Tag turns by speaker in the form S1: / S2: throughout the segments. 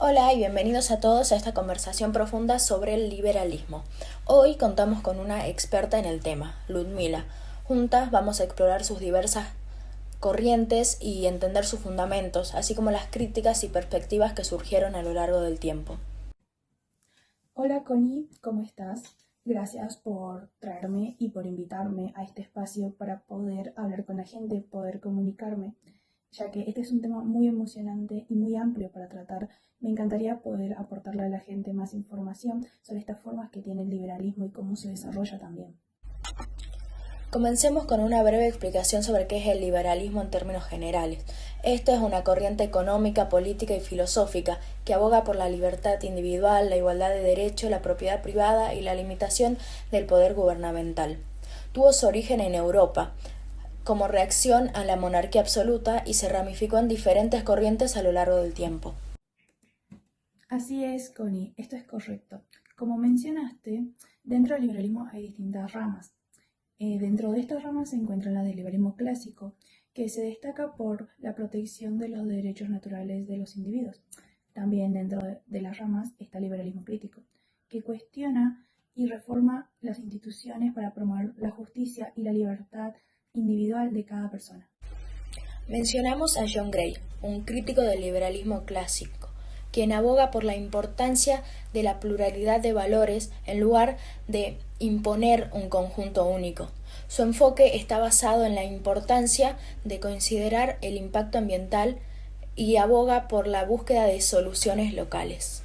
S1: Hola y bienvenidos a todos a esta conversación profunda sobre el liberalismo. Hoy contamos con una experta en el tema, Ludmila. Juntas vamos a explorar sus diversas corrientes y entender sus fundamentos, así como las críticas y perspectivas que surgieron a lo largo del tiempo.
S2: Hola Connie, ¿cómo estás? Gracias por traerme y por invitarme a este espacio para poder hablar con la gente, poder comunicarme, ya que este es un tema muy emocionante y muy amplio para tratar. Me encantaría poder aportarle a la gente más información sobre estas formas que tiene el liberalismo y cómo se desarrolla también.
S1: Comencemos con una breve explicación sobre qué es el liberalismo en términos generales. Esta es una corriente económica, política y filosófica que aboga por la libertad individual, la igualdad de derechos, la propiedad privada y la limitación del poder gubernamental. Tuvo su origen en Europa, como reacción a la monarquía absoluta y se ramificó en diferentes corrientes a lo largo del tiempo.
S2: Así es, Connie, esto es correcto. Como mencionaste, dentro del liberalismo hay distintas ramas. Dentro de estas ramas se encuentra la del liberalismo clásico, que se destaca por la protección de los derechos naturales de los individuos. También dentro de las ramas está el liberalismo crítico, que cuestiona y reforma las instituciones para promover la justicia y la libertad individual de cada persona.
S1: Mencionamos a John Gray, un crítico del liberalismo clásico, quien aboga por la importancia de la pluralidad de valores en lugar de imponer un conjunto único. Su enfoque está basado en la importancia de considerar el impacto ambiental y aboga por la búsqueda de soluciones locales.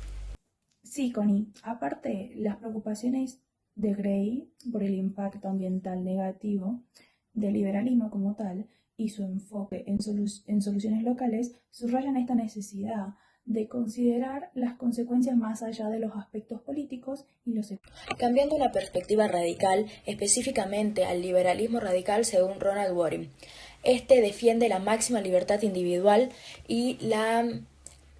S2: Sí, Connie, aparte las preocupaciones de Gray por el impacto ambiental negativo del liberalismo como tal y su enfoque en soluciones locales subrayan esta necesidad de considerar las consecuencias más allá de los aspectos políticos y los
S1: Cambiando una perspectiva radical, específicamente al liberalismo radical según Ronald Waring. Este defiende la máxima libertad individual y la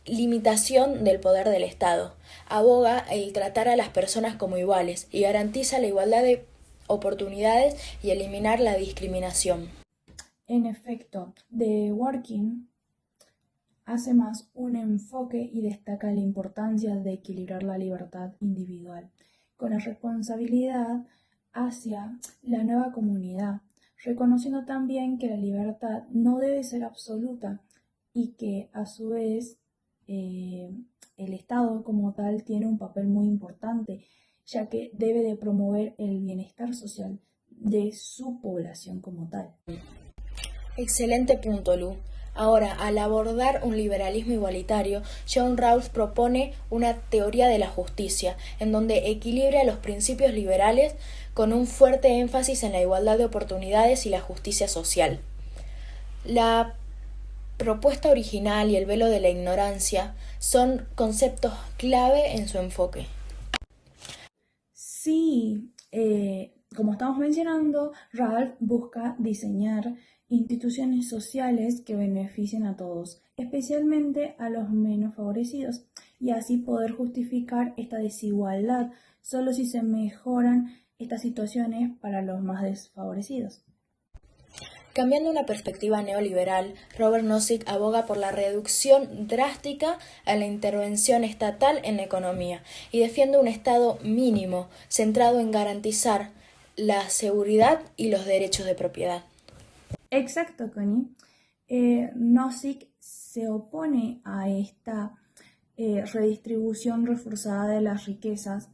S1: limitación del poder del Estado. Aboga el tratar a las personas como iguales y garantiza la igualdad de oportunidades y eliminar la discriminación.
S2: En efecto, The Working hace más un enfoque y destaca la importancia de equilibrar la libertad individual con la responsabilidad hacia la nueva comunidad, reconociendo también que la libertad no debe ser absoluta y que a su vez eh, el Estado como tal tiene un papel muy importante, ya que debe de promover el bienestar social de su población como tal.
S1: Excelente punto, Lu. Ahora, al abordar un liberalismo igualitario, John Rawls propone una teoría de la justicia, en donde equilibra los principios liberales con un fuerte énfasis en la igualdad de oportunidades y la justicia social. La propuesta original y el velo de la ignorancia son conceptos clave en su enfoque.
S2: Sí, como estamos mencionando, Ralph busca diseñar instituciones sociales que beneficien a todos, especialmente a los menos favorecidos, y así poder justificar esta desigualdad solo si se mejoran estas situaciones para los más desfavorecidos.
S1: Cambiando una perspectiva neoliberal, Robert Nozick aboga por la reducción drástica a la intervención estatal en la economía y defiende un Estado mínimo centrado en garantizar la seguridad y los derechos de propiedad.
S2: Exacto, Connie. Nozick se opone a esta redistribución reforzada de las riquezas,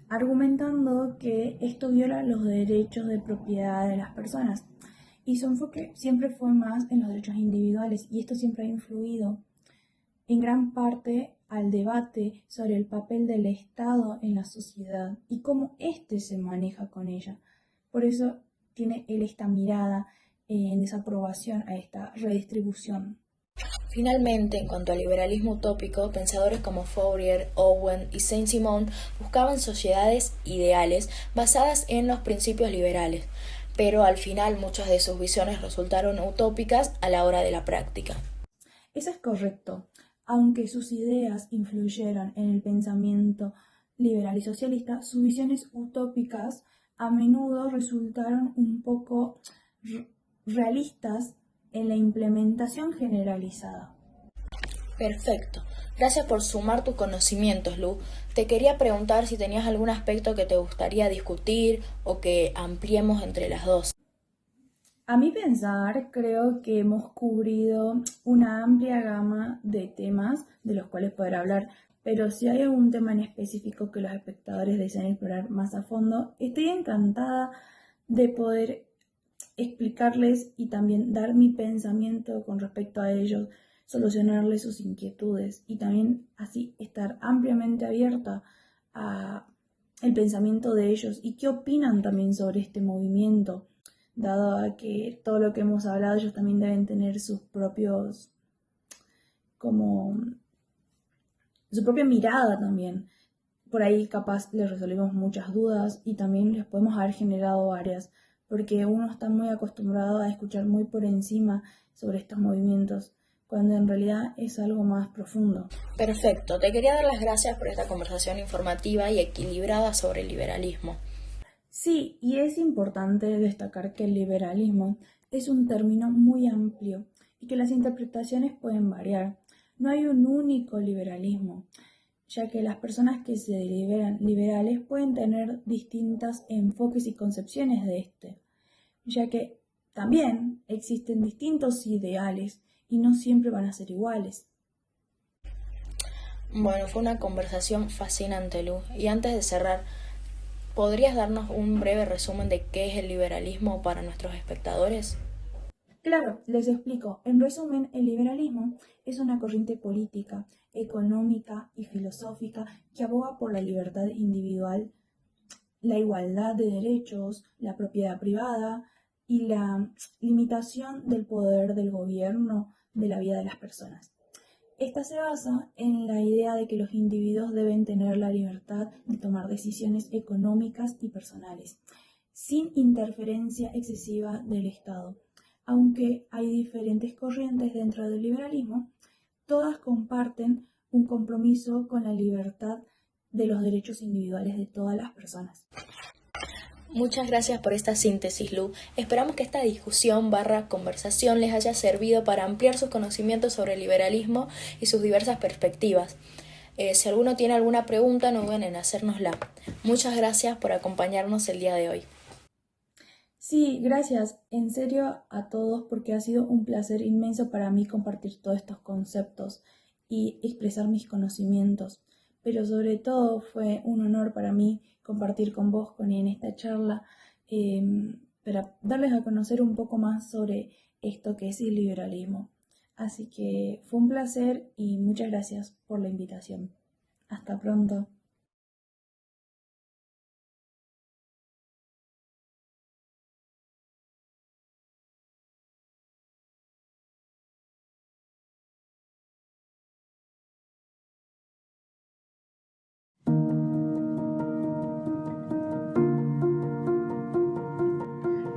S2: argumentando que esto viola los derechos de propiedad de las personas. Y su enfoque siempre fue más en los derechos individuales y esto siempre ha influido en gran parte al debate sobre el papel del Estado en la sociedad y cómo éste se maneja con ella. Por eso tiene él esta mirada en desaprobación a esta redistribución.
S1: Finalmente, en cuanto al liberalismo utópico, pensadores como Fourier, Owen y Saint-Simon buscaban sociedades ideales basadas en los principios liberales, pero al final muchas de sus visiones resultaron utópicas a la hora de la práctica.
S2: Eso es correcto. Aunque sus ideas influyeron en el pensamiento liberal y socialista, sus visiones utópicas a menudo resultaron un poco realistas en la implementación generalizada.
S1: Perfecto. Gracias por sumar tus conocimientos, Lu. Te quería preguntar si tenías algún aspecto que te gustaría discutir o que ampliemos entre las dos.
S2: A mi pensar, creo que hemos cubrido una amplia gama de temas de los cuales poder hablar, pero si hay algún tema en específico que los espectadores deseen explorar más a fondo, estoy encantada de poder explicarles y también dar mi pensamiento con respecto a ellos, solucionarles sus inquietudes y también así estar ampliamente abierta a el pensamiento de ellos y qué opinan también sobre este movimiento, dado a que todo lo que hemos hablado ellos también deben tener sus propios, como su propia mirada también. Por ahí capaz les resolvemos muchas dudas y también les podemos haber generado varias, porque uno está muy acostumbrado a escuchar muy por encima sobre estos movimientos, cuando en realidad es algo más profundo.
S1: Perfecto. Te quería dar las gracias por esta conversación informativa y equilibrada sobre el liberalismo.
S2: Sí, y es importante destacar que el liberalismo es un término muy amplio y que las interpretaciones pueden variar. No hay un único liberalismo, ya que las personas que se deliberan liberales pueden tener distintos enfoques y concepciones de este, ya que también existen distintos ideales y no siempre van a ser iguales.
S1: Bueno, fue una conversación fascinante, Lu. Y antes de cerrar, ¿podrías darnos un breve resumen de qué es el liberalismo para nuestros espectadores?
S2: Claro, les explico. En resumen, el liberalismo es una corriente política, económica y filosófica que aboga por la libertad individual, la igualdad de derechos, la propiedad privada y la limitación del poder del gobierno de la vida de las personas. Esta se basa en la idea de que los individuos deben tener la libertad de tomar decisiones económicas y personales, sin interferencia excesiva del Estado. Aunque hay diferentes corrientes dentro del liberalismo, todas comparten un compromiso con la libertad de los derechos individuales de todas las personas.
S1: Muchas gracias por esta síntesis, Lu. Esperamos que esta discusión/conversación les haya servido para ampliar sus conocimientos sobre el liberalismo y sus diversas perspectivas. Si alguno tiene alguna pregunta, no duden en hacérnosla. Muchas gracias por acompañarnos el día de hoy.
S2: Sí, gracias en serio a todos porque ha sido un placer inmenso para mí compartir todos estos conceptos y expresar mis conocimientos. Pero sobre todo fue un honor para mí compartir con vos, Connie, en esta charla para darles a conocer un poco más sobre esto que es el liberalismo. Así que fue un placer y muchas gracias por la invitación. Hasta pronto.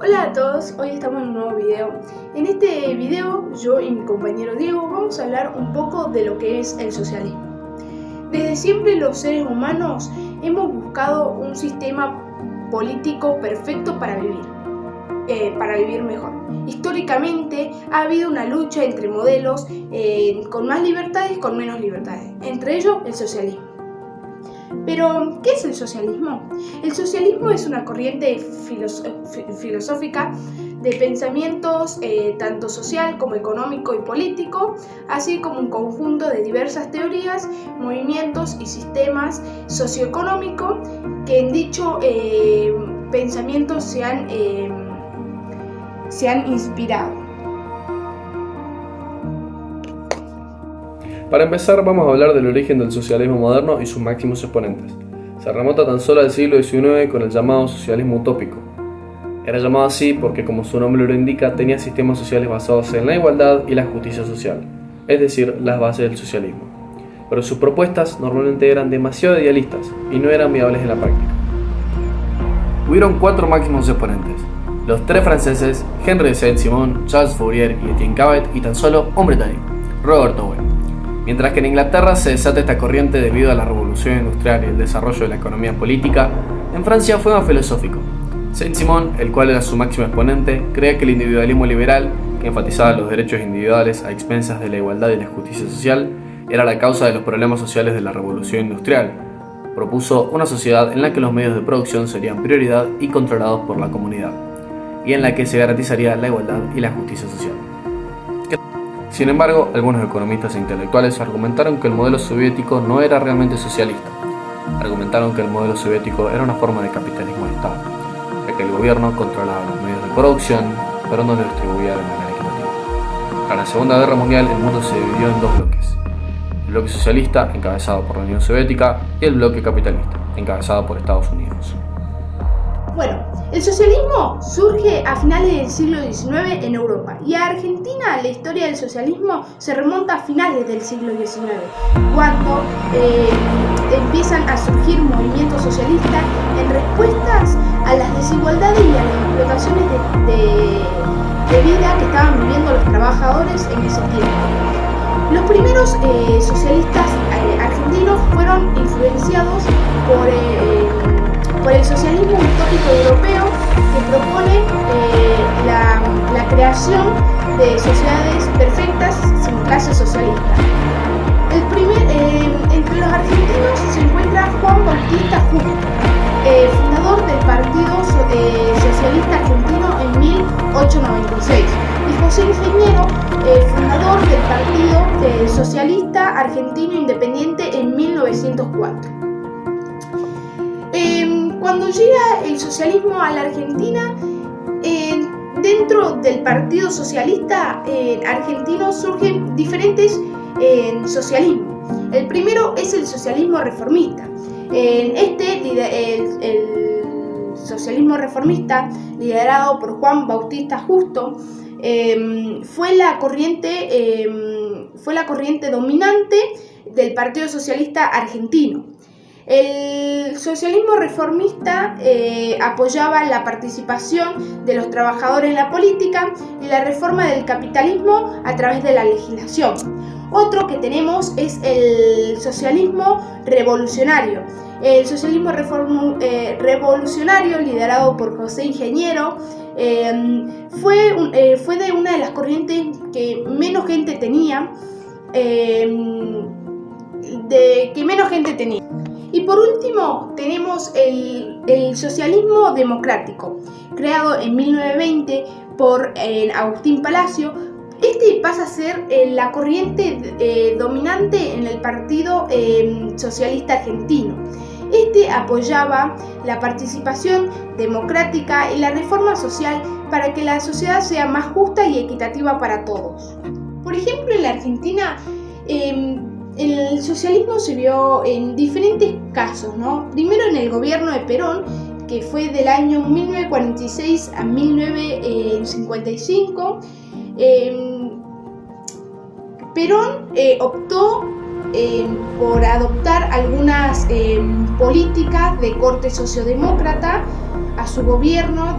S3: Hola a todos, hoy estamos en un nuevo video. En este video yo y mi compañero Diego vamos a hablar un poco de lo que es el socialismo. Desde siempre los seres humanos hemos buscado un sistema político perfecto para vivir mejor. Históricamente ha habido una lucha entre modelos con más libertades y con menos libertades, entre ellos el socialismo. Pero, ¿qué es el socialismo? El socialismo es una corriente filosófica de pensamientos tanto social como económico y político, así como un conjunto de diversas teorías, movimientos y sistemas socioeconómicos que en dicho pensamiento se han inspirado.
S4: Para empezar, vamos a hablar del origen del socialismo moderno y sus máximos exponentes. Se remonta tan solo al siglo XIX con el llamado socialismo utópico. Era llamado así porque, como su nombre lo indica, tenía sistemas sociales basados en la igualdad y la justicia social, es decir, las bases del socialismo. Pero sus propuestas normalmente eran demasiado idealistas y no eran viables en la práctica. Hubieron 4 máximos exponentes: los 3 franceses, Henri de Saint-Simon, Charles Fourier y Etienne Cabet, y tan solo un británico, Robert Owen. Mientras que en Inglaterra se desata esta corriente debido a la revolución industrial y el desarrollo de la economía política, en Francia fue más filosófico. Saint-Simon, el cual era su máximo exponente, creía que el individualismo liberal, que enfatizaba los derechos individuales a expensas de la igualdad y la justicia social, era la causa de los problemas sociales de la revolución industrial. Propuso una sociedad en la que los medios de producción serían prioridad y controlados por la comunidad, y en la que se garantizaría la igualdad y la justicia social. Sin embargo, algunos economistas e intelectuales argumentaron que el modelo soviético no era realmente socialista. Argumentaron que el modelo soviético era una forma de capitalismo de Estado, ya que el gobierno controlaba los medios de producción, pero no los distribuía de manera equitativa. Tras la Segunda Guerra Mundial, el mundo se dividió en dos bloques: el bloque socialista, encabezado por la Unión Soviética, y el bloque capitalista, encabezado por Estados Unidos.
S3: Bueno, el socialismo surge a finales del siglo XIX en Europa, y a Argentina la historia del socialismo se remonta a finales del siglo XIX, cuando empiezan a surgir movimientos socialistas en respuestas a las desigualdades y a las explotaciones de vida que estaban viviendo los trabajadores en ese tiempo. Los primeros socialistas argentinos fueron influenciados por el socialismo utópico europeo, que propone la creación de sociedades perfectas sin clase socialista. Entre los argentinos se encuentra Juan Bautista Justo, fundador del Partido Socialista Argentino en 1896, y José Ingeniero, fundador del Partido Socialista Argentino Independiente en 1904. Cuando llega el socialismo a la Argentina, dentro del Partido Socialista argentino surgen diferentes socialismos. El primero es el socialismo reformista. El socialismo reformista, liderado por Juan Bautista Justo, fue la corriente dominante del Partido Socialista Argentino. El socialismo reformista apoyaba la participación de los trabajadores en la política y la reforma del capitalismo a través de la legislación. Otro que tenemos es el socialismo revolucionario. El socialismo revolucionario, liderado por José Ingeniero, fue de una de las corrientes que menos gente tenía. Y por último tenemos el socialismo democrático, creado en 1920 por Agustín Palacio. Este pasa a ser la corriente dominante en el Partido Socialista Argentino. Este apoyaba la participación democrática y la reforma social para que la sociedad sea más justa y equitativa para todos. Por ejemplo, en la Argentina, el socialismo se vio en diferentes casos, ¿no? Primero en el gobierno de Perón, que fue del año 1946 a 1955. Perón optó por adoptar algunas políticas de corte sociodemócrata a su gobierno,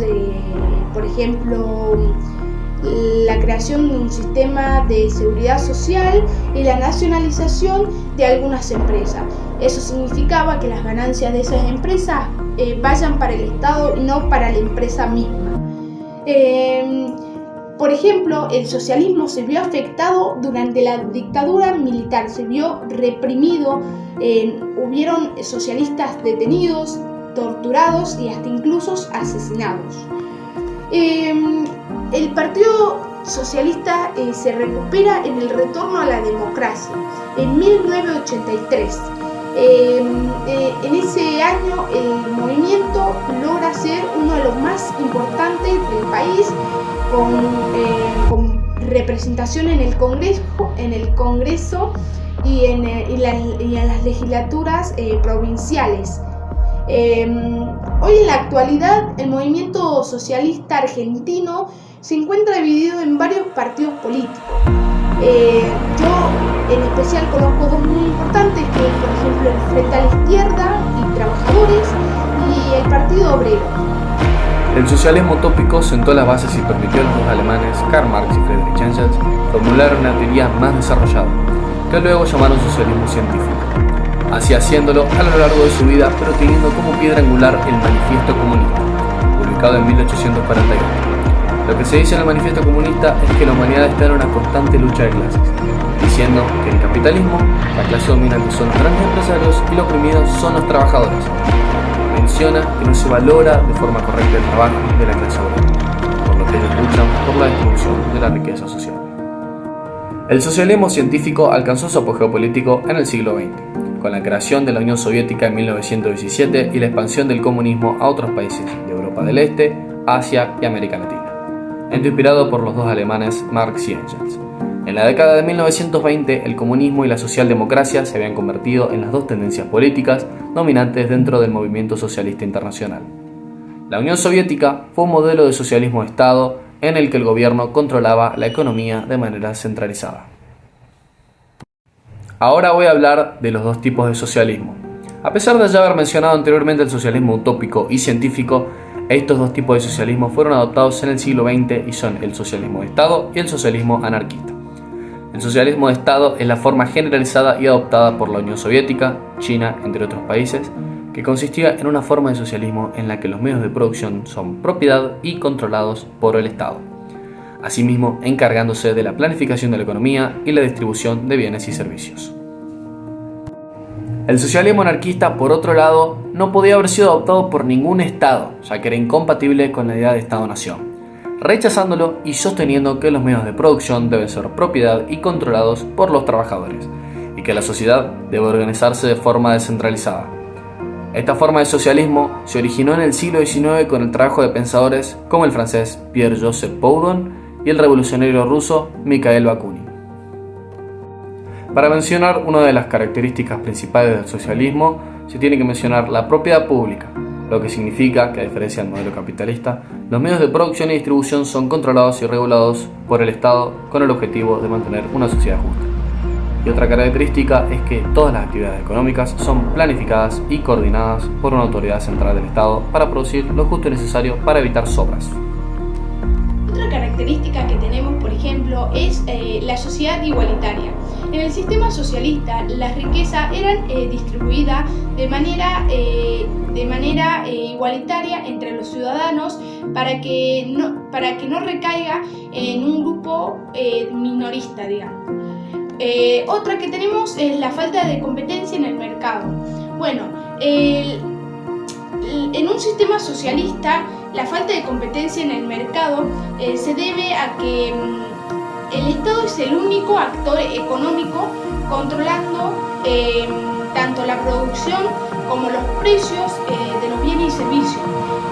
S3: por ejemplo, la creación de un sistema de seguridad social y la nacionalización de algunas empresas. Eso significaba que las ganancias de esas empresas vayan para el Estado y no para la empresa misma. Por ejemplo, el socialismo se vio afectado durante la dictadura militar, se vio reprimido, hubieron socialistas detenidos, torturados y hasta incluso asesinados. El Partido Socialista se recupera en el retorno a la democracia en 1983. En ese año el movimiento logra ser uno de los más importantes del país, con representación en el Congreso y en las legislaturas provinciales. Hoy en la actualidad el movimiento socialista argentino se encuentra dividido en varios partidos políticos. Yo en especial conozco dos muy importantes, que es por ejemplo el Frente a la Izquierda y Trabajadores y el Partido Obrero.
S4: El socialismo utópico sentó las bases y permitió a los dos alemanes, Karl Marx y Friedrich Engels, formular una teoría más desarrollada, que luego llamaron socialismo científico. Así haciéndolo a lo largo de su vida, pero teniendo como piedra angular el Manifiesto Comunista, publicado en 1841. Lo que se dice en el manifiesto comunista es que la humanidad está en una constante lucha de clases, diciendo que en el capitalismo la clase dominante son los grandes empresarios y los oprimidos son los trabajadores. Menciona que no se valora de forma correcta el trabajo de la clase obrera, por lo que ellos luchan por la distribución de la riqueza social. El socialismo científico alcanzó su apogeo político en el siglo XX, con la creación de la Unión Soviética en 1917 y la expansión del comunismo a otros países de Europa del Este, Asia y América Latina, inspirado por los dos alemanes Marx y Engels. En la década de 1920, el comunismo y la socialdemocracia se habían convertido en las dos tendencias políticas dominantes dentro del movimiento socialista internacional. La Unión Soviética fue un modelo de socialismo de Estado en el que el gobierno controlaba la economía de manera centralizada. Ahora voy a hablar de los dos tipos de socialismo. A pesar de ya haber mencionado anteriormente el socialismo utópico y científico, estos dos tipos de socialismo fueron adoptados en el siglo XX y son el socialismo de Estado y el socialismo anarquista. El socialismo de Estado es la forma generalizada y adoptada por la Unión Soviética, China, entre otros países, que consistía en una forma de socialismo en la que los medios de producción son propiedad y controlados por el Estado, asimismo encargándose de la planificación de la economía y la distribución de bienes y servicios. El socialismo anarquista, por otro lado, no podía haber sido adoptado por ningún Estado, ya que era incompatible con la idea de Estado-nación, rechazándolo y sosteniendo que los medios de producción deben ser propiedad y controlados por los trabajadores, y que la sociedad debe organizarse de forma descentralizada. Esta forma de socialismo se originó en el siglo XIX con el trabajo de pensadores como el francés Pierre-Joseph Proudhon y el revolucionario ruso Mikhail Bakunin. Para mencionar una de las características principales del socialismo, se tiene que mencionar la propiedad pública, lo que significa que, a diferencia del modelo capitalista, los medios de producción y distribución son controlados y regulados por el Estado con el objetivo de mantener una sociedad justa. Y otra característica es que todas las actividades económicas son planificadas y coordinadas por una autoridad central del Estado para producir lo justo y necesario para evitar sobras.
S3: Otra característica que tenemos, por ejemplo, es la sociedad igualitaria. En el sistema socialista, las riquezas eran distribuidas de manera igualitaria entre los ciudadanos para que no recaiga en un grupo minorista, digamos. Otra que tenemos es la falta de competencia en el mercado. Bueno, en un sistema socialista, la falta de competencia en el mercado se debe a que el Estado es el único actor económico controlando tanto la producción como los precios de los bienes y servicios.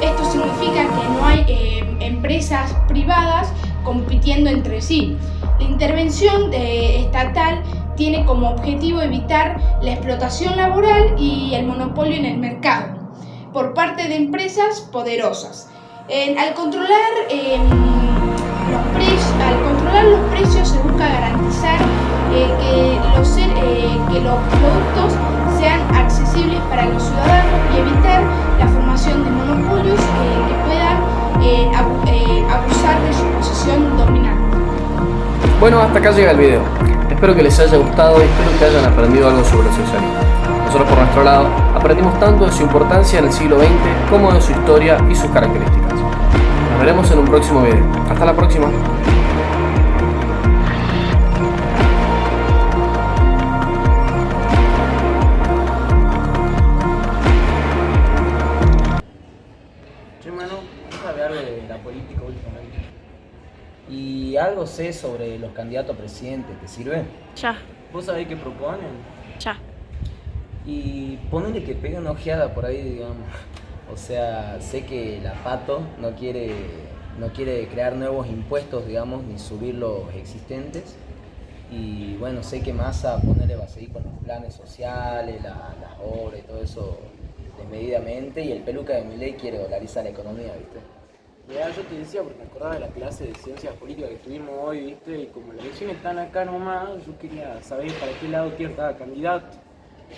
S3: Esto significa que no hay empresas privadas compitiendo entre sí. La intervención estatal tiene como objetivo evitar la explotación laboral y el monopolio en el mercado por parte de empresas poderosas. Al controlar los precios se busca garantizar que los productos sean accesibles para los ciudadanos y evitar la formación de monopolios que puedan abusar de su posición dominante.
S4: Bueno, hasta acá llega el video. Espero que les haya gustado y espero que hayan aprendido algo sobre el socialismo. Nosotros por nuestro lado aprendimos tanto de su importancia en el siglo XX como de su historia y sus características. Nos veremos en un próximo video. Hasta la próxima.
S5: Che, mano, ¿vos sabés algo de la política últimamente? Y algo sé sobre los candidatos a presidente, ¿te sirve?
S6: Ya,
S5: ¿Vos sabés qué proponen?
S6: ya.
S5: Y ponele que pegue una ojeada por ahí, digamos. O sea, sé que la Pato no quiere crear nuevos impuestos, digamos, ni subir los existentes. Y bueno, sé que Massa va a seguir con los planes sociales, las obras y todo eso desmedidamente. Y el peluca de Milei quiere dolarizar la economía, ¿viste?
S7: Ya, yo te decía porque me acordaba de la clase de ciencias políticas que tuvimos hoy, ¿viste? Y como las elecciones están acá nomás, yo quería saber para qué lado quiere cada candidato.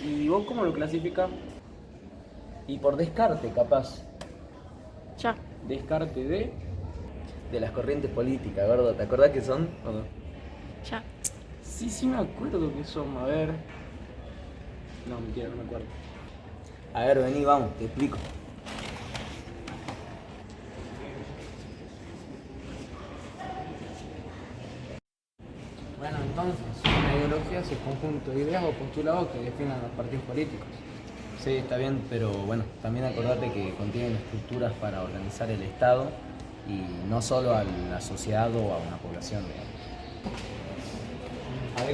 S7: ¿Y vos cómo lo clasificás?
S5: Y por descarte, capaz,
S6: Ya.
S7: Descarte de...
S5: de las corrientes políticas, gordo. ¿Te acordás que son o no?
S6: Ya.
S7: Sí me acuerdo que son, a ver... No, mentira, no me acuerdo.
S5: A ver, vení, vamos, te explico.
S7: conjunto de ideas o postulados que definan los partidos políticos.
S5: Sí, está bien, pero bueno, también acordate que contienen estructuras para organizar el Estado y no solo a la sociedad o a una población, digamos. A mí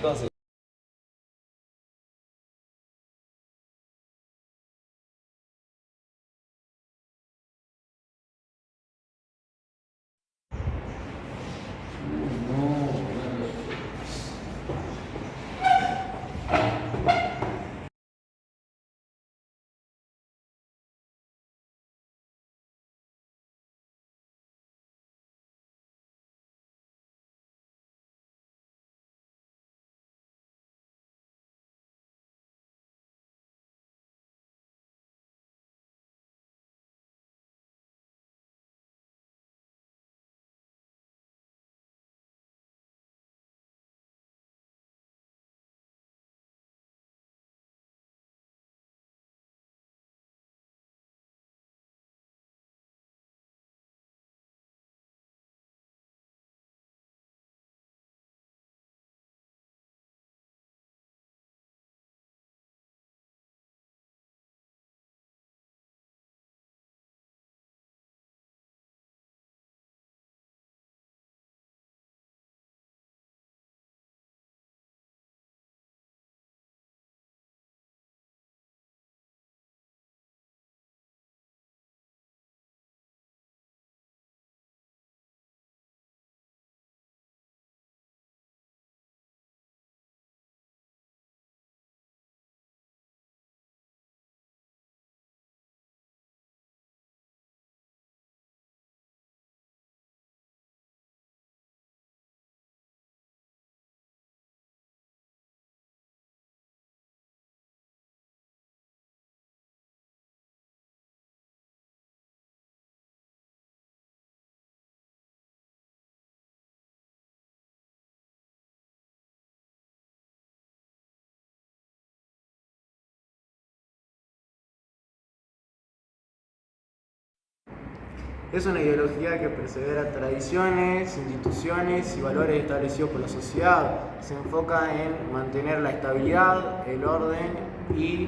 S8: Es una ideología que persevera tradiciones, instituciones y valores establecidos por la sociedad. Se enfoca en mantener la estabilidad, el orden y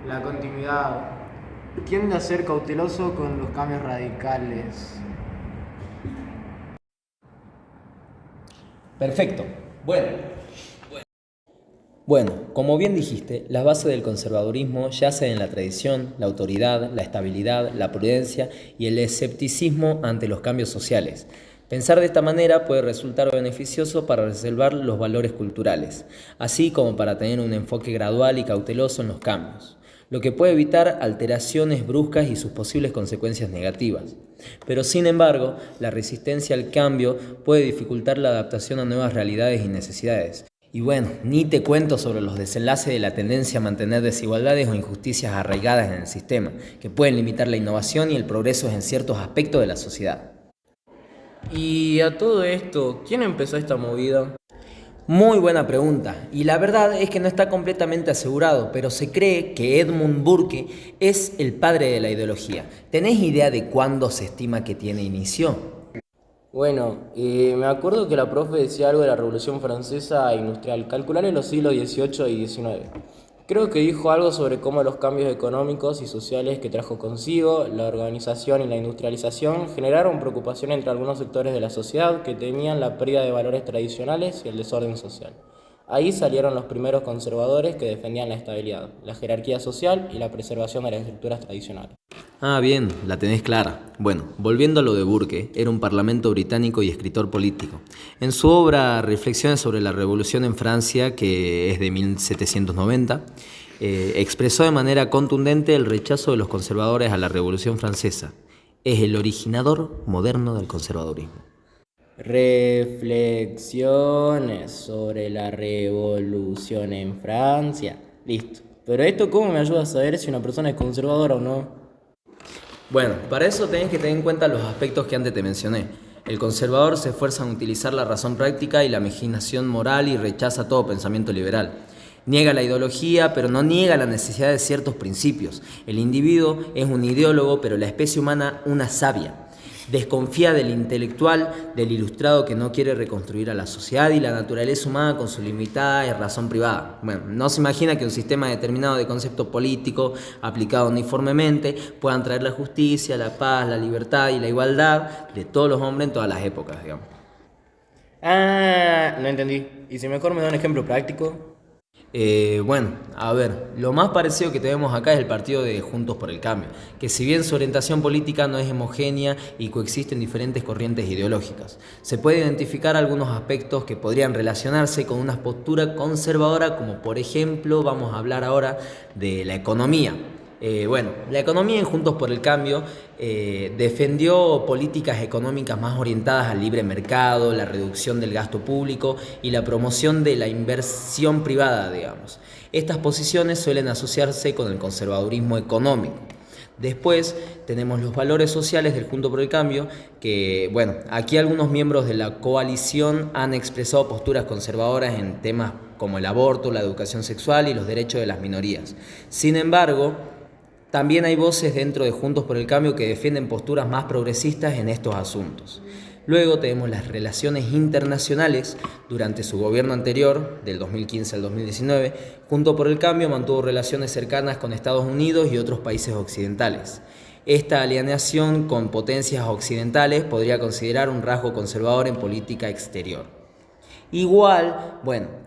S8: la continuidad. Tiende a ser cauteloso con los cambios radicales.
S5: Perfecto. Bueno, como bien dijiste, las bases del conservadurismo yacen en la tradición, la autoridad, la estabilidad, la prudencia y el escepticismo ante los cambios sociales. Pensar de esta manera puede resultar beneficioso para reservar los valores culturales, así como para tener un enfoque gradual y cauteloso en los cambios, lo que puede evitar alteraciones bruscas y sus posibles consecuencias negativas. Pero sin embargo, la resistencia al cambio puede dificultar la adaptación a nuevas realidades y necesidades. Y bueno, ni te cuento sobre los desenlaces de la tendencia a mantener desigualdades o injusticias arraigadas en el sistema, que pueden limitar la innovación y el progreso en ciertos aspectos de la sociedad.
S7: Y a todo esto, ¿quién empezó esta movida?
S5: Muy buena pregunta, y la verdad es que no está completamente asegurado, pero se cree que Edmund Burke es el padre de la ideología. ¿Tenés idea de cuándo se estima que tiene inicio?
S7: Bueno, me acuerdo que la profe decía algo de la Revolución Francesa industrial, calcular en los siglos XVIII y XIX. Creo que dijo algo sobre cómo los cambios económicos y sociales que trajo consigo, la organización y la industrialización, generaron preocupación entre algunos sectores de la sociedad que temían la pérdida de valores tradicionales y el desorden social. Ahí salieron los primeros conservadores que defendían la estabilidad, la jerarquía social y la preservación de las estructuras tradicionales.
S5: Ah, bien, la tenés clara. Bueno, volviendo a lo de Burke, era un parlamento británico y escritor político. En su obra Reflexiones sobre la Revolución en Francia, que es de 1790, expresó de manera contundente el rechazo de los conservadores a la Revolución Francesa. Es el originador moderno del conservadurismo.
S7: Reflexiones sobre la revolución en Francia. Listo. Pero esto, ¿cómo me ayuda a saber si una persona es conservadora o no?
S5: Bueno, para eso tenés que tener en cuenta los aspectos que antes te mencioné. El conservador se esfuerza en utilizar la razón práctica y la imaginación moral y rechaza todo pensamiento liberal. Niega la ideología, pero no niega la necesidad de ciertos principios. El individuo es un ideólogo, pero la especie humana una sabia. Desconfía del intelectual, del ilustrado que no quiere reconstruir a la sociedad y la naturaleza humana con su limitada razón privada. Bueno, no se imagina que un sistema determinado de concepto político aplicado uniformemente puedan traer la justicia, la paz, la libertad y la igualdad de todos los hombres en todas las épocas, digamos.
S7: Ah, no entendí. ¿Y si mejor me da un ejemplo práctico?
S5: Bueno, a ver, lo más parecido que tenemos acá es el partido de Juntos por el Cambio, que si bien su orientación política no es homogénea y coexisten diferentes corrientes ideológicas, se puede identificar algunos aspectos que podrían relacionarse con una postura conservadora, como por ejemplo, vamos a hablar ahora de la economía. La economía en Juntos por el Cambio defendió políticas económicas más orientadas al libre mercado, la reducción del gasto público y la promoción de la inversión privada, digamos. Estas posiciones suelen asociarse con el conservadurismo económico. Después tenemos los valores sociales del Juntos por el Cambio, que, aquí algunos miembros de la coalición han expresado posturas conservadoras en temas como el aborto, la educación sexual y los derechos de las minorías. Sin embargo, también hay voces dentro de Juntos por el Cambio que defienden posturas más progresistas en estos asuntos. Luego tenemos las relaciones internacionales. Durante su gobierno anterior, del 2015 al 2019, Juntos por el Cambio mantuvo relaciones cercanas con Estados Unidos y otros países occidentales. Esta alineación con potencias occidentales podría considerar un rasgo conservador en política exterior. Igual,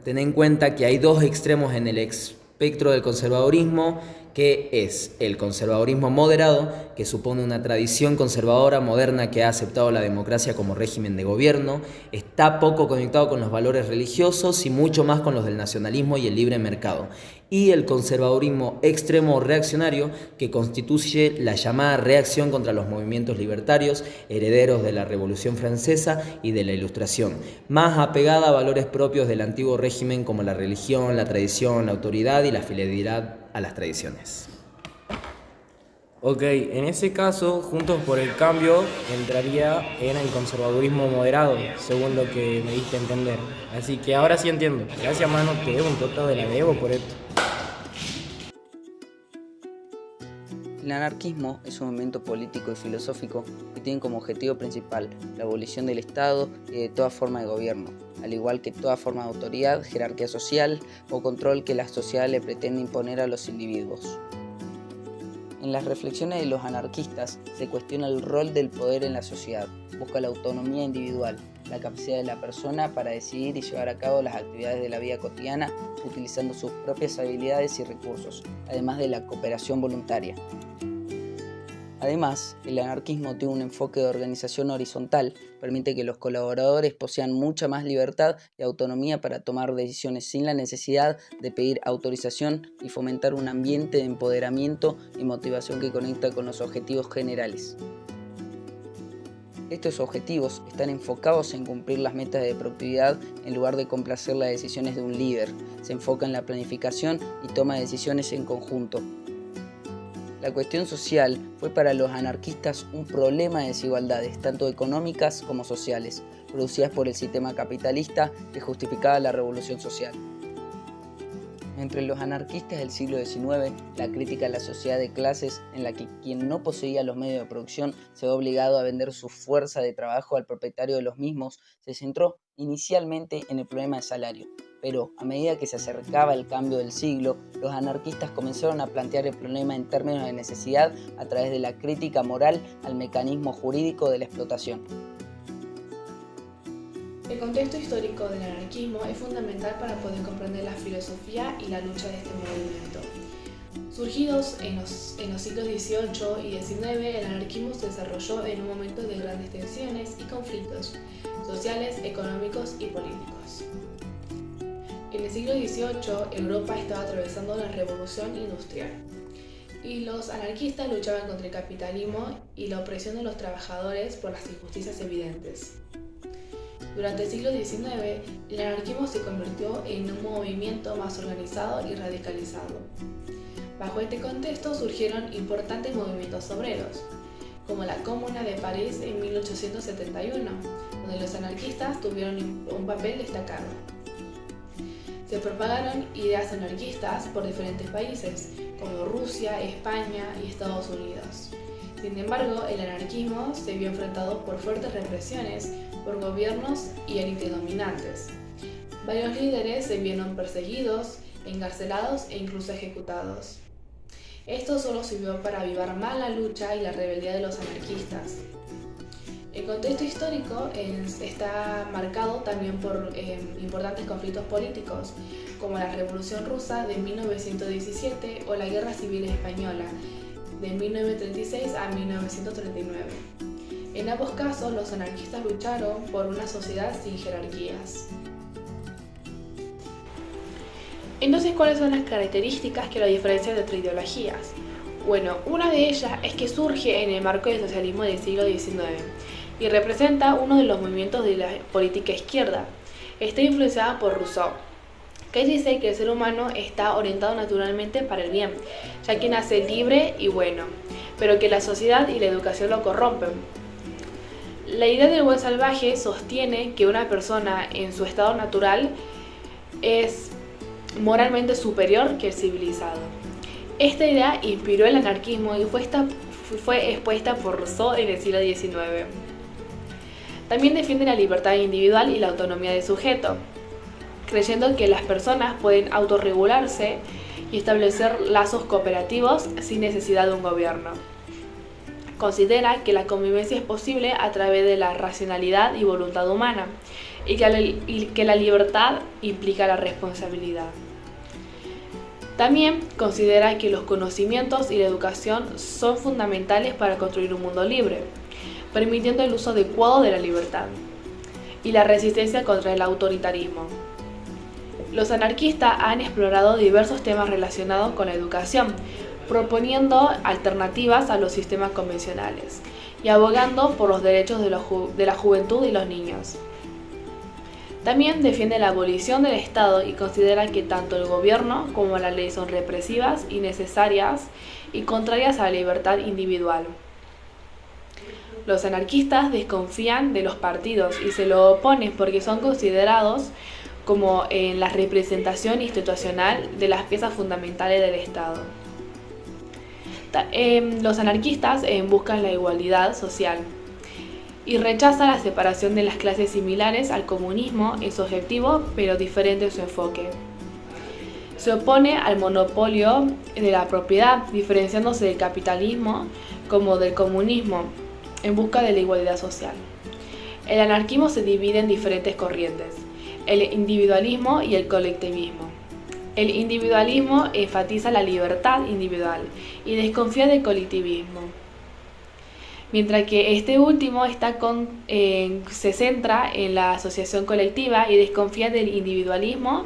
S5: ten en cuenta que hay dos extremos en el espectro del conservadurismo, que es el conservadurismo moderado, que supone una tradición conservadora moderna que ha aceptado la democracia como régimen de gobierno, está poco conectado con los valores religiosos y mucho más con los del nacionalismo y el libre mercado. Y el conservadurismo extremo reaccionario, que constituye la llamada reacción contra los movimientos libertarios, herederos de la Revolución Francesa y de la Ilustración, más apegada a valores propios del antiguo régimen como la religión, la tradición, la autoridad y la fidelidad a las tradiciones.
S7: Ok, en ese caso, Juntos por el Cambio entraría en el conservadurismo moderado, según lo que me diste a entender. Así que ahora sí entiendo. Gracias, mano, te debo un toto de la debo por esto.
S9: El anarquismo es un movimiento político y filosófico que tiene como objetivo principal la abolición del Estado y de toda forma de gobierno, al igual que toda forma de autoridad, jerarquía social o control que la sociedad le pretende imponer a los individuos. En las reflexiones de los anarquistas se cuestiona el rol del poder en la sociedad, busca la autonomía individual, la capacidad de la persona para decidir y llevar a cabo las actividades de la vida cotidiana utilizando sus propias habilidades y recursos, además de la cooperación voluntaria. Además, el anarquismo tiene un enfoque de organización horizontal, permite que los colaboradores posean mucha más libertad y autonomía para tomar decisiones sin la necesidad de pedir autorización y fomentar un ambiente de empoderamiento y motivación que conecta con los objetivos generales. Estos objetivos están enfocados en cumplir las metas de productividad en lugar de complacer las decisiones de un líder. Se enfoca en la planificación y toma de decisiones en conjunto. La cuestión social fue para los anarquistas un problema de desigualdades, tanto económicas como sociales, producidas por el sistema capitalista que justificaba la revolución social. Entre los anarquistas del siglo XIX, la crítica a la sociedad de clases en la que quien no poseía los medios de producción se ve obligado a vender su fuerza de trabajo al propietario de los mismos, se centró inicialmente en el problema de salario. Pero a medida que se acercaba el cambio del siglo, los anarquistas comenzaron a plantear el problema en términos de necesidad a través de la crítica moral al mecanismo jurídico de la explotación.
S3: El contexto histórico del anarquismo es fundamental para poder comprender la filosofía y la lucha de este movimiento. Surgidos en los siglos XVIII y XIX, el anarquismo se desarrolló en un momento de grandes tensiones y conflictos sociales, económicos y políticos. En el siglo XVIII, Europa estaba atravesando la revolución industrial y los anarquistas luchaban contra el capitalismo y la opresión de los trabajadores por las injusticias evidentes. Durante el siglo XIX, el anarquismo se convirtió en un movimiento más organizado y radicalizado. Bajo este contexto surgieron importantes movimientos obreros, como la Comuna de París en 1871, donde los anarquistas tuvieron un papel destacado. Se propagaron ideas anarquistas por diferentes países, como Rusia, España y Estados Unidos.
S10: Sin embargo, el anarquismo se vio enfrentado por fuertes represiones por gobiernos y élites dominantes. Varios líderes se vieron perseguidos, encarcelados e incluso ejecutados. Esto solo sirvió para avivar más la lucha y la rebeldía de los anarquistas. El contexto histórico está marcado también por importantes conflictos políticos, como la Revolución Rusa de 1917 o la Guerra Civil Española de 1936 a 1939. En ambos casos, los anarquistas lucharon por una sociedad sin jerarquías. Entonces, ¿cuáles son las características que lo diferencian de otras ideologías? Bueno, una de ellas es que surge en el marco del socialismo del siglo XIX y representa uno de los movimientos de la política izquierda. Está influenciada por Rousseau, que dice que el ser humano está orientado naturalmente para el bien, ya que nace libre y bueno, pero que la sociedad y la educación lo corrompen. La idea del buen salvaje sostiene que una persona en su estado natural es moralmente superior que el civilizado. Esta idea inspiró el anarquismo y fue expuesta por Rousseau en el siglo XIX. También defiende la libertad individual y la autonomía del sujeto, creyendo que las personas pueden autorregularse y establecer lazos cooperativos sin necesidad de un gobierno. Considera que la convivencia es posible a través de la racionalidad y voluntad humana, y que la libertad implica la responsabilidad. También considera que los conocimientos y la educación son fundamentales para construir un mundo libre, permitiendo el uso adecuado de la libertad y la resistencia contra el autoritarismo. Los anarquistas han explorado diversos temas relacionados con la educación, proponiendo alternativas a los sistemas convencionales y abogando por los derechos de la juventud y los niños. También defiende la abolición del Estado y considera que tanto el gobierno como la ley son represivas, innecesarias y contrarias a la libertad individual. Los anarquistas desconfían de los partidos y se lo oponen porque son considerados como en la representación institucional de las piezas fundamentales del Estado. Los anarquistas buscan la igualdad social y rechazan la separación de las clases similares al comunismo en su objetivo, pero diferente en su enfoque. Se opone al monopolio de la propiedad, diferenciándose del capitalismo como del comunismo, en busca de la igualdad social. El anarquismo se divide en diferentes corrientes: el individualismo y el colectivismo. El individualismo enfatiza la libertad individual y desconfía del colectivismo, mientras que este último se centra en la asociación colectiva y desconfía del individualismo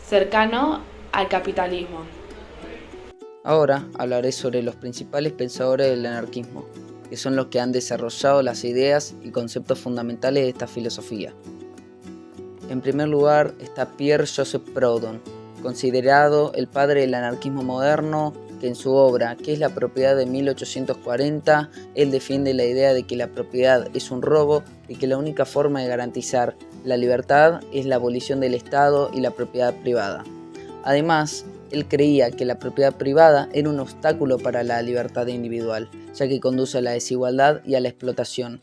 S10: cercano al capitalismo.
S9: Ahora hablaré sobre los principales pensadores del anarquismo, que son los que han desarrollado las ideas y conceptos fundamentales de esta filosofía. En primer lugar está Pierre-Joseph Proudhon, considerado el padre del anarquismo moderno, que en su obra ¿Qué es la propiedad?, de 1840, él defiende la idea de que la propiedad es un robo y que la única forma de garantizar la libertad es la abolición del Estado y la propiedad privada. Además, él creía que la propiedad privada era un obstáculo para la libertad individual, ya que conduce a la desigualdad y a la explotación.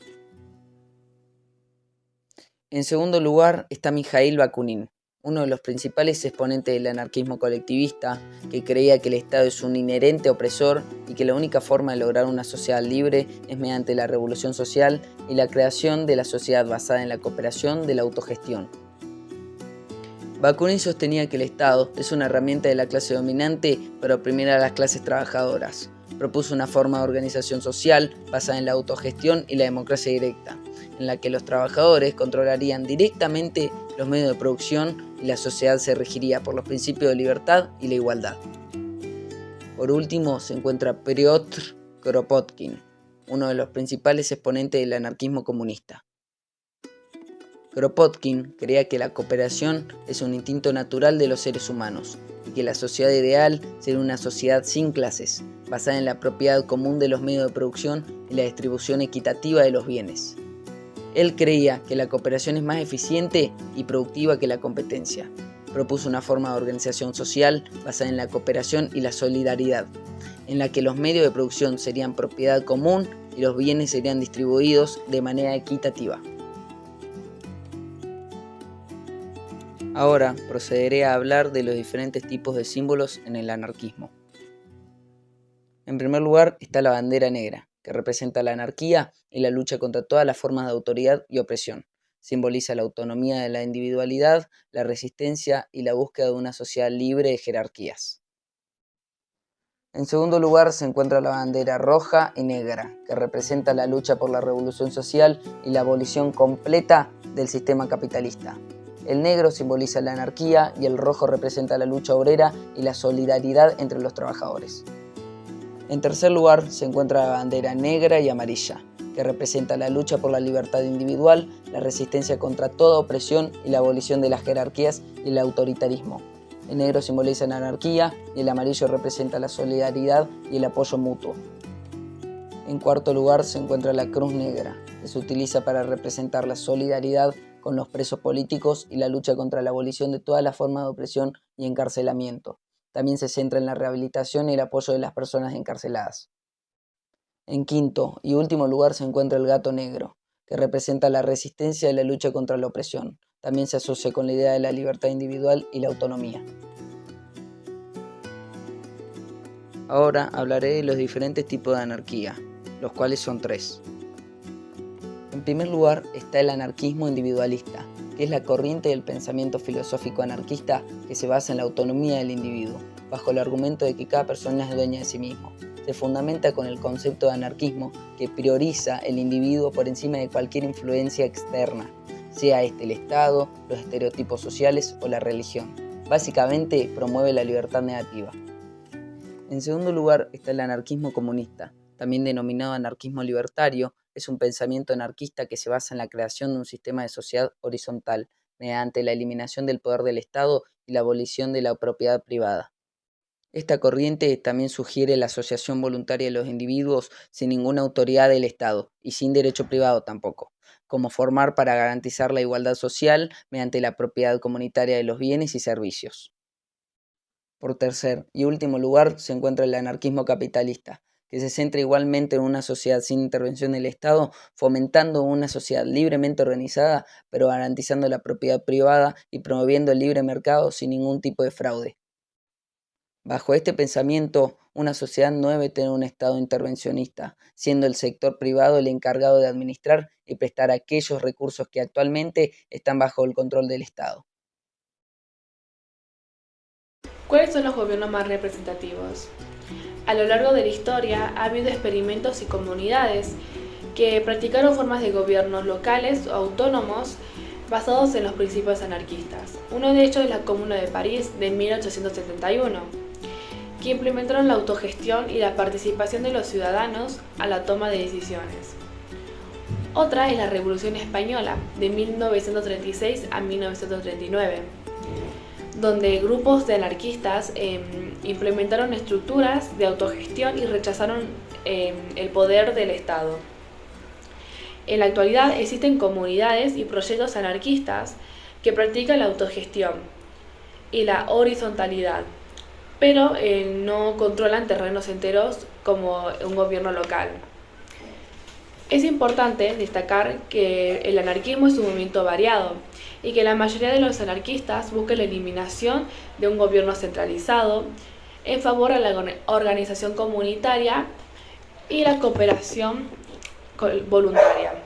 S9: En segundo lugar está Mikhail Bakunin, uno de los principales exponentes del anarquismo colectivista, que creía que el Estado es un inherente opresor y que la única forma de lograr una sociedad libre es mediante la revolución social y la creación de la sociedad basada en la cooperación de la autogestión. Bakunin sostenía que el Estado es una herramienta de la clase dominante para oprimir a las clases trabajadoras. Propuso una forma de organización social basada en la autogestión y la democracia directa, en la que los trabajadores controlarían directamente los medios de producción y la sociedad se regiría por los principios de libertad y la igualdad. Por último se encuentra Piotr Kropotkin, uno de los principales exponentes del anarquismo comunista. Kropotkin creía que la cooperación es un instinto natural de los seres humanos y que la sociedad ideal sería una sociedad sin clases, basada en la propiedad común de los medios de producción y la distribución equitativa de los bienes. Él creía que la cooperación es más eficiente y productiva que la competencia. Propuso una forma de organización social basada en la cooperación y la solidaridad, en la que los medios de producción serían propiedad común y los bienes serían distribuidos de manera equitativa. Ahora procederé a hablar de los diferentes tipos de símbolos en el anarquismo. En primer lugar está la bandera negra, que representa la anarquía y la lucha contra todas las formas de autoridad y opresión. Simboliza la autonomía de la individualidad, la resistencia y la búsqueda de una sociedad libre de jerarquías. En segundo lugar se encuentra la bandera roja y negra, que representa la lucha por la revolución social y la abolición completa del sistema capitalista. El negro simboliza la anarquía y el rojo representa la lucha obrera y la solidaridad entre los trabajadores. En tercer lugar se encuentra la bandera negra y amarilla, que representa la lucha por la libertad individual, la resistencia contra toda opresión y la abolición de las jerarquías y el autoritarismo. El negro simboliza la anarquía y el amarillo representa la solidaridad y el apoyo mutuo. En cuarto lugar se encuentra la cruz negra, que se utiliza para representar la solidaridad con los presos políticos y la lucha contra la abolición de todas las formas de opresión y encarcelamiento. También se centra en la rehabilitación y el apoyo de las personas encarceladas. En quinto y último lugar se encuentra el gato negro, que representa la resistencia y la lucha contra la opresión. También se asocia con la idea de la libertad individual y la autonomía. Ahora hablaré de los diferentes tipos de anarquía, los cuales son 3. En primer lugar está el anarquismo individualista, que es la corriente del pensamiento filosófico anarquista que se basa en la autonomía del individuo, bajo el argumento de que cada persona es dueña de sí mismo. Se fundamenta con el concepto de anarquismo que prioriza el individuo por encima de cualquier influencia externa, sea este el Estado, los estereotipos sociales o la religión. Básicamente promueve la libertad negativa. En segundo lugar está el anarquismo comunista, también denominado anarquismo libertario. Es un pensamiento anarquista que se basa en la creación de un sistema de sociedad horizontal, mediante la eliminación del poder del Estado y la abolición de la propiedad privada. Esta corriente también sugiere la asociación voluntaria de los individuos sin ninguna autoridad del Estado y sin derecho privado tampoco, como formar para garantizar la igualdad social mediante la propiedad comunitaria de los bienes y servicios. Por tercer y último lugar se encuentra el anarquismo capitalista, que se centra igualmente en una sociedad sin intervención del Estado, fomentando una sociedad libremente organizada, pero garantizando la propiedad privada y promoviendo el libre mercado sin ningún tipo de fraude. Bajo este pensamiento, una sociedad no debe tener un Estado intervencionista, siendo el sector privado el encargado de administrar y prestar aquellos recursos que actualmente están bajo el control del Estado.
S10: ¿Cuáles son los gobiernos más representativos? A lo largo de la historia ha habido experimentos y comunidades que practicaron formas de gobiernos locales o autónomos basados en los principios anarquistas. Uno de ellos es la Comuna de París de 1871, que implementaron la autogestión y la participación de los ciudadanos a la toma de decisiones. Otra es la Revolución Española de 1936 a 1939, donde grupos de anarquistas implementaron estructuras de autogestión y rechazaron el poder del Estado. En la actualidad existen comunidades y proyectos anarquistas que practican la autogestión y la horizontalidad, pero no controlan terrenos enteros como un gobierno local. Es importante destacar que el anarquismo es un movimiento variado y que la mayoría de los anarquistas buscan la eliminación de un gobierno centralizado en favor de la organización comunitaria y la cooperación voluntaria.